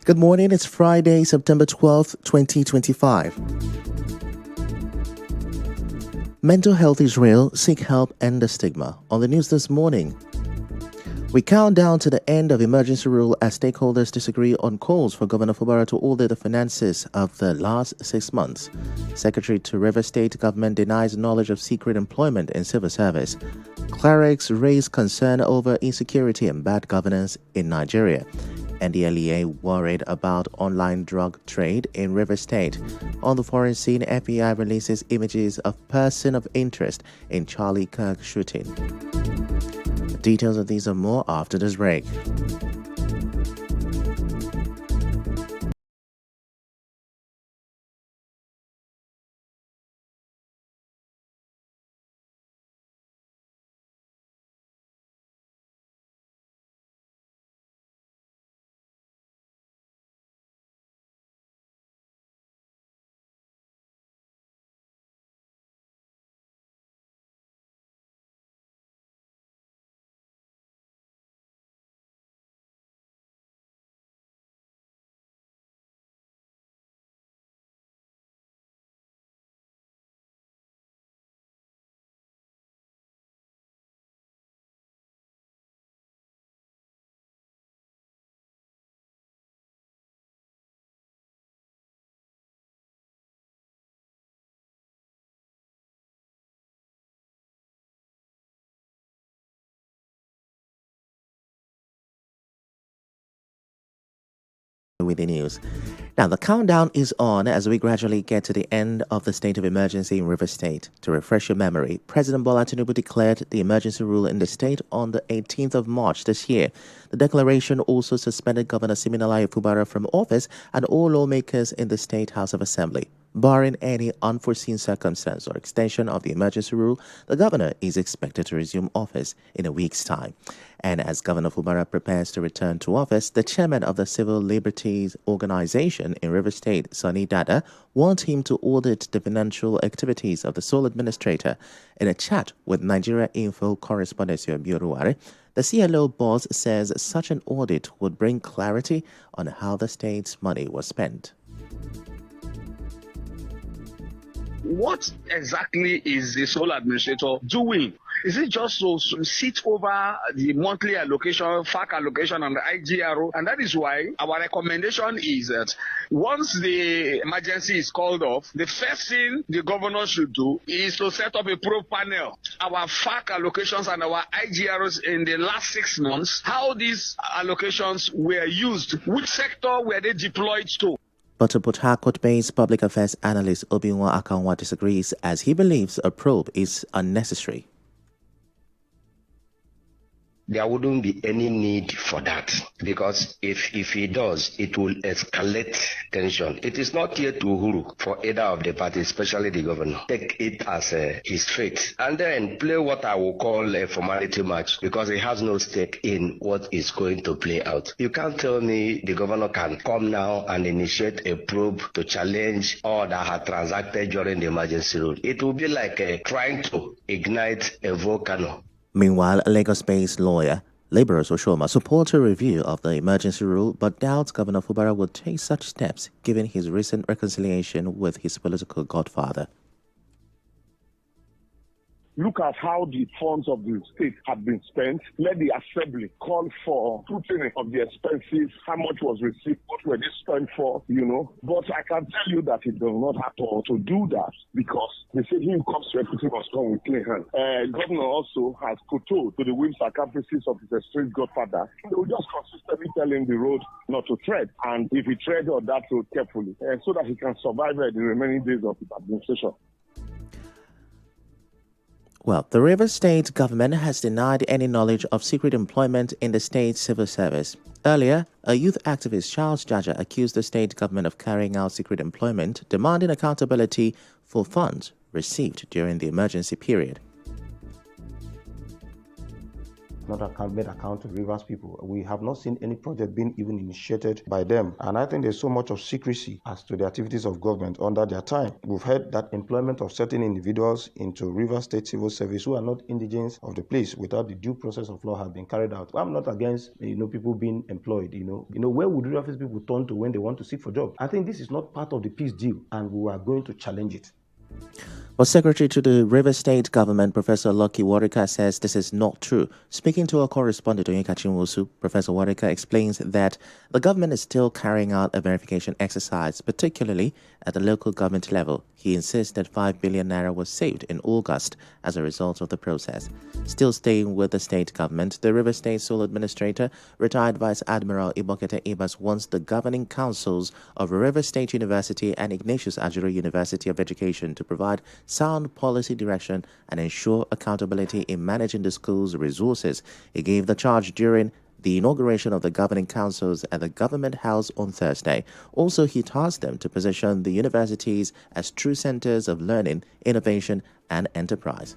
Good morning, it's Friday, September 12th, 2025. Mental health is real, seek help, end the stigma. On the news this morning, we count down to the end of emergency rule as stakeholders disagree on calls for Governor Fubara to audit the finances of the last 6 months. Secretary to Rivers State Government denies knowledge of secret employment in civil service. Clerics raise concern over insecurity and bad governance in Nigeria. NDLEA worried about online drug trade in Rivers State. On the foreign scene, FBI releases images of person of interest in Charlie Kirk shooting. The details of these and more after this break. With the news. Now, the countdown is on as we gradually get to the end of the state of emergency in Rivers State. To refresh your memory, President Bola Tinubu declared the emergency rule in the state on the 18th of March this year. The declaration also suspended Governor Siminalayi Fubara from office and all lawmakers in the State House of Assembly. Barring any unforeseen circumstance or extension of the emergency rule, the governor is expected to resume office in a week's time. And as Governor Fubara prepares to return to office, the chairman of the Civil Liberties Organization in Rivers State, Sonny Dada, wants him to audit the financial activities of the sole administrator. In a chat with Nigeria Info correspondent Bioruware, the CLO boss says such an audit would bring clarity on how the state's money was spent. What exactly is the sole administrator doing? Is it just to sit over the monthly allocation, FAC allocation, and the IGRO? And that is why our recommendation is that once the emergency is called off, the first thing the governor should do is to set up a probe panel. Our FAC allocations and our IGROs in the last 6 months, how these allocations were used, which sector were they deployed to? But a Port Harcourt-based public affairs analyst Obinwa Akanwa disagrees as he believes a probe is unnecessary. There wouldn't be any need for that because if it does, it will escalate tension. It is not yet to Uhuru for either of the parties, especially the governor. Take it as his fate and then play what I will call a formality match because he has no stake in what is going to play out. You can't tell me the governor can come now and initiate a probe to challenge all that had transacted during the emergency rule. It will be like trying to ignite a volcano. Meanwhile, a Lagos-based lawyer, Laborers Oshoma, supports a review of the emergency rule but doubts Governor Fubara would take such steps given his recent reconciliation with his political godfather. Look at how the funds of the state have been spent. Let the assembly call for scrutiny of the expenses, how much was received, what were they spent for, But I can tell you that it does not have to do that because they say he who comes to equity must come with clean hands. Governor also has kowtowed to the whims and caprices of his estranged godfather. They will just consistently tell him the road not to tread. And if he treads on that road carefully, so that he can survive the remaining days of his administration. Well, the Rivers State government has denied any knowledge of secret employment in the state civil service. Earlier, a youth activist, Charles Jaja, accused the state government of carrying out secret employment, demanding accountability for funds received during the emergency period. not made account to Rivers people. We have not seen any project being even initiated by them. And I think there's so much of secrecy as to the activities of government under their time. We've heard that employment of certain individuals into Rivers State Civil Service who are not indigents of the place without the due process of law have been carried out. I'm not against, people being employed, where would Rivers people turn to when they want to seek for jobs? I think this is not part of the peace deal, and we are going to challenge it. Well, Secretary to the Rivers State Government, Professor Lucky Warika, says this is not true. Speaking to our correspondent, Onyeka Chinwosu, Professor Warika explains that the government is still carrying out a verification exercise, particularly at the local government level. He insists that 5 billion naira was saved in August as a result of the process. Still staying with the state government, the Rivers State Sole Administrator, retired Vice Admiral Ibokete Ibas, wants the governing councils of Rivers State University and Ignatius Ajuru University of Education to provide sound policy direction and ensure accountability in managing the school's resources. He gave the charge during the inauguration of the governing councils at the Government House on Thursday. Also, he tasked them to position the universities as true centers of learning, innovation, and enterprise.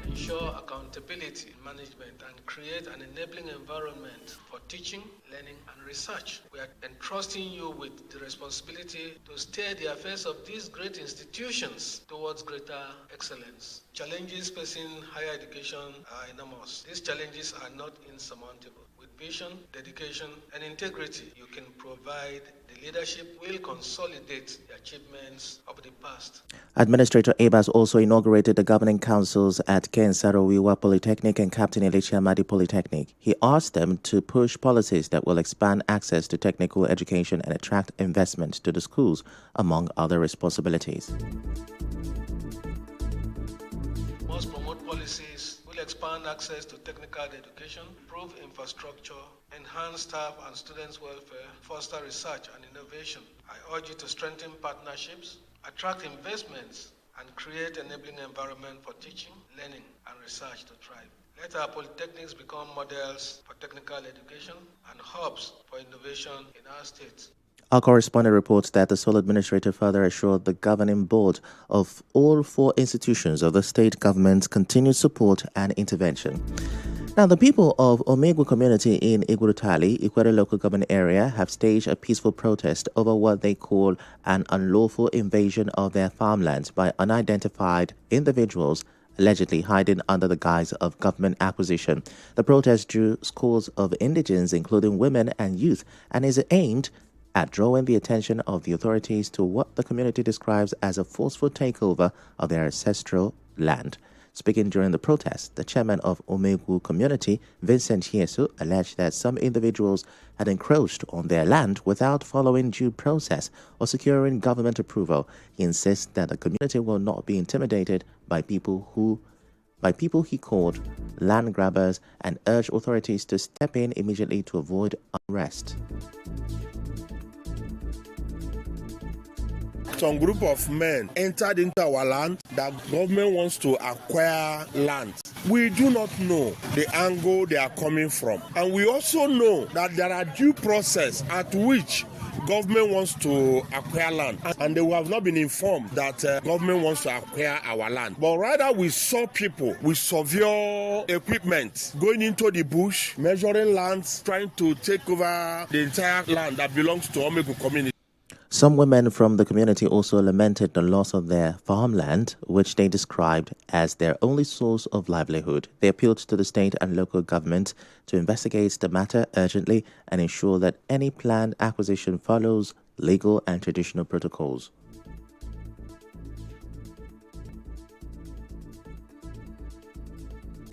Ensure accountability in management and create an enabling environment for teaching, learning, and research. We are entrusting you with the responsibility to steer the affairs of these great institutions towards greater excellence. Challenges facing higher education are enormous. These challenges are not insurmountable. With vision, dedication, and integrity, you can provide the leadership will consolidate the achievements of the past. Administrator Abbas also inaugurated the governing councils at Ken Sarowiwa Polytechnic and Captain Elisha Amadi Polytechnic. He asked them to push policies that will expand access to technical education and attract investment to the schools, among other responsibilities. Must promote policies will expand access to technical education, improve infrastructure, enhance staff and students' welfare, foster research and innovation. I urge you to strengthen partnerships, attract investments, and create enabling environment for teaching, learning, and research to thrive. Let our polytechnics become models for technical education and hubs for innovation in our state. Our correspondent reports that the sole administrator further assured the governing board of all 4 institutions of the state government's continued support and intervention. Now, the people of Omegu community in Igurutali, Ikwere local government area, have staged a peaceful protest over what they call an unlawful invasion of their farmlands by unidentified individuals allegedly hiding under the guise of government acquisition. The protest drew scores of indigents, including women and youth, and is aimed at drawing the attention of the authorities to what the community describes as a forceful takeover of their ancestral land. Speaking during the protest, the chairman of Omegu community, Vincent Hiesu, alleged that some individuals had encroached on their land without following due process or securing government approval. He insists that the community will not be intimidated by people he called land grabbers and urged authorities to step in immediately to avoid unrest. Some group of men entered into our land that government wants to acquire land. We do not know the angle they are coming from. And we also know that there are due process at which government wants to acquire land, and they have not been informed that government wants to acquire our land. But rather we saw people with severe equipment going into the bush, measuring lands, trying to take over the entire land that belongs to Omegu community. Some women from the community also lamented the loss of their farmland, which they described as their only source of livelihood. They appealed to the state and local government to investigate the matter urgently and ensure that any planned acquisition follows legal and traditional protocols.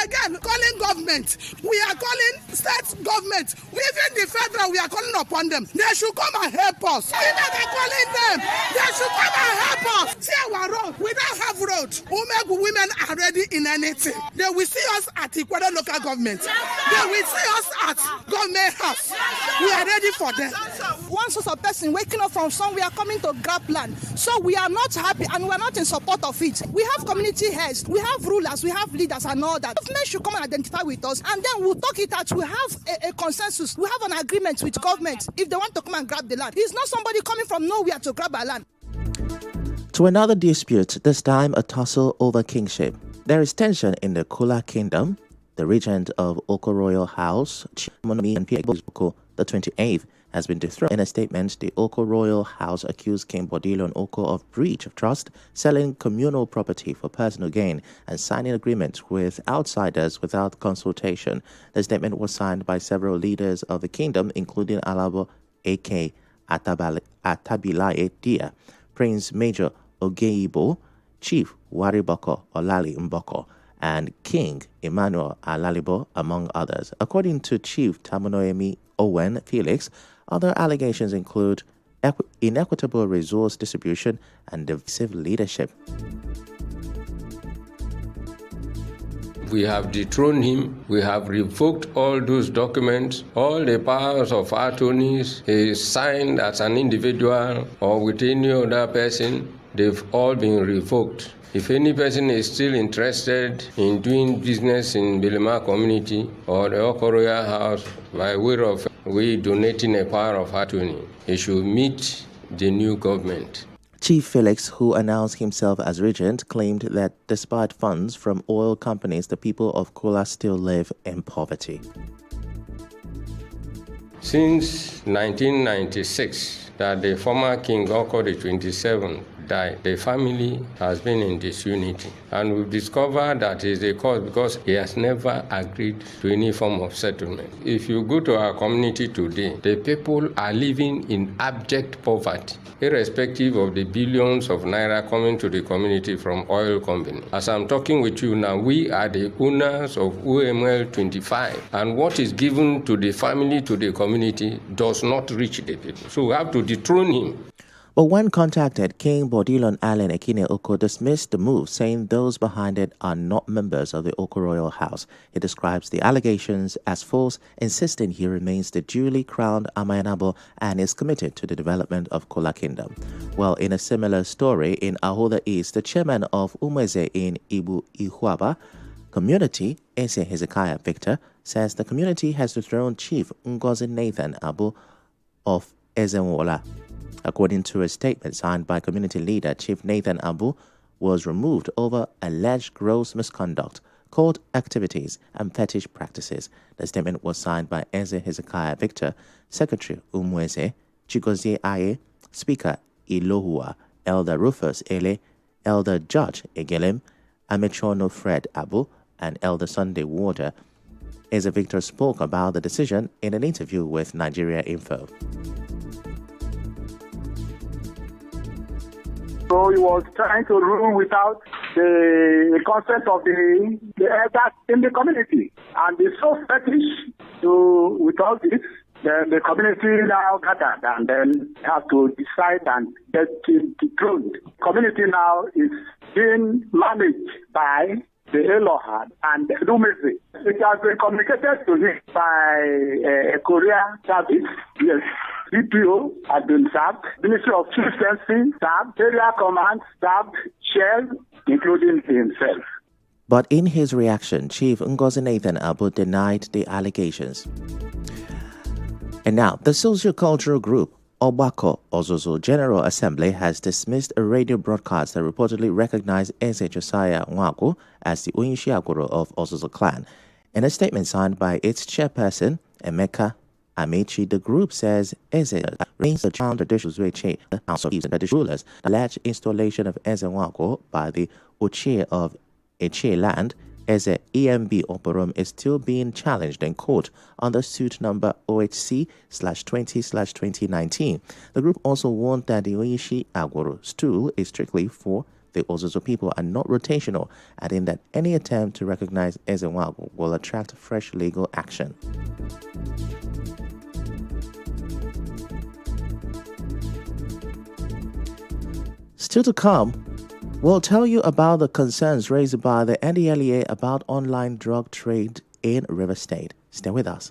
Again, calling government. We are calling state government. Even the federal, we are calling upon them. They should come and help us. We are calling them. They should come and help us. See our road. We don't have road. Omegu women are ready in anything. They will see us at Ikwere local government. They will see us at government house. We are ready for them. One source of person waking up from somewhere coming to grab land. So we are not happy and we are not in support of it. We have community heads, we have rulers, we have leaders and all that. Government should come and identify with us and then we'll talk it out. We have a consensus. We have an agreement with government if they want to come and grab the land. It's not somebody coming from nowhere to grab our land. To another dispute, this time a tussle over kingship. There is tension in the Kula Kingdom. The regent of Oko Royal House, Muonyili and Oko the 28th, has been dethroned. In a statement, the Oko Royal House accused King Bodilo Oko of breach of trust, selling communal property for personal gain, and signing agreements with outsiders without consultation. The statement was signed by several leaders of the kingdom, including Alabo A.K. Atabilaye Dia, Prince Major Ogeibo, Chief Wariboko Olali Mboko, and King Emmanuel Alalibo, among others. According to Chief Tamunoemi Owen Felix, other allegations include inequitable resource distribution and divisive leadership. We have dethroned him. We have revoked all those documents. All the powers of attorneys he signed as an individual or with any other person, they've all been revoked. If any person is still interested in doing business in Bilema community or the Oko Royal House by way of we donating a power of attorney, he should meet the new government. Chief Felix, who announced himself as regent, claimed that despite funds from oil companies, the people of Kula still live in poverty. Since 1996, that the former King Oko the 27th died, the family has been in disunity. And we've discovered that is a cause because he has never agreed to any form of settlement. If you go to our community today, the people are living in abject poverty, irrespective of the billions of naira coming to the community from oil company. As I'm talking with you now, we are the owners of OML 25, and what is given to the family, to the community, does not reach the people. So we have to dethrone him. But when contacted, King Bodilon Allen Ekine Oko dismissed the move, saying those behind it are not members of the Oko Royal House. He describes the allegations as false, insisting he remains the duly crowned Amayanabo and is committed to the development of Kula Kingdom. Well, in a similar story, in Ahoda East, the chairman of Umweze in Ibu Ihuaba community, Ese Hezekiah Victor, says the community has dethroned Chief Ngozi Nathan Abu of Ezenwola. According to a statement signed by community leader Chief Nathan Abu, was removed over alleged gross misconduct, court activities, and fetish practices. The statement was signed by Eze Hezekiah Victor, Secretary Umweze, Chigozie Aye, Speaker Ilohua, Elder Rufus Ele, Elder Judge Egelem, Amechono Fred Abu, and Elder Sunday Warder. Eze Victor spoke about the decision in an interview with Nigeria Info. So he was trying to rule without the consent of the elders in the community. And it's so fetish with all this, then the community now gathered and then have to decide and get him dethroned. Community now is being managed by the Elohad and the Lumezi. It has been communicated to him by a Korea service. Yes. DPO has been sacked, Ministry of Chieftaincy sacked, Area Command sacked, Shell, including himself. But in his reaction, Chief Ngozi Nathan Abu denied the allegations. And now, the socio-cultural group Obako Ozozo General Assembly has dismissed a radio broadcast that reportedly recognized Eze Josiah Nwagu as the Onyishi Agworo of Ozozo clan. In a statement signed by its chairperson, Emeka Amechi, the group says Eze remains the child traditional Zueche, the House of Chiefs and Traditional Rulers. The alleged installation of Eze Nwagu by the Ochie of Eche land, Eze EMB Oporom, is still being challenged in court under suit number OHC/20/2019. The group also warned that the Onyishi Agworo stool is strictly for the Ozozo people and not rotational, adding that any attempt to recognize Eze Nwagu will attract fresh legal action. Still to come, we'll tell you about the concerns raised by the NDLEA about online drug trade in River State. Stay with us.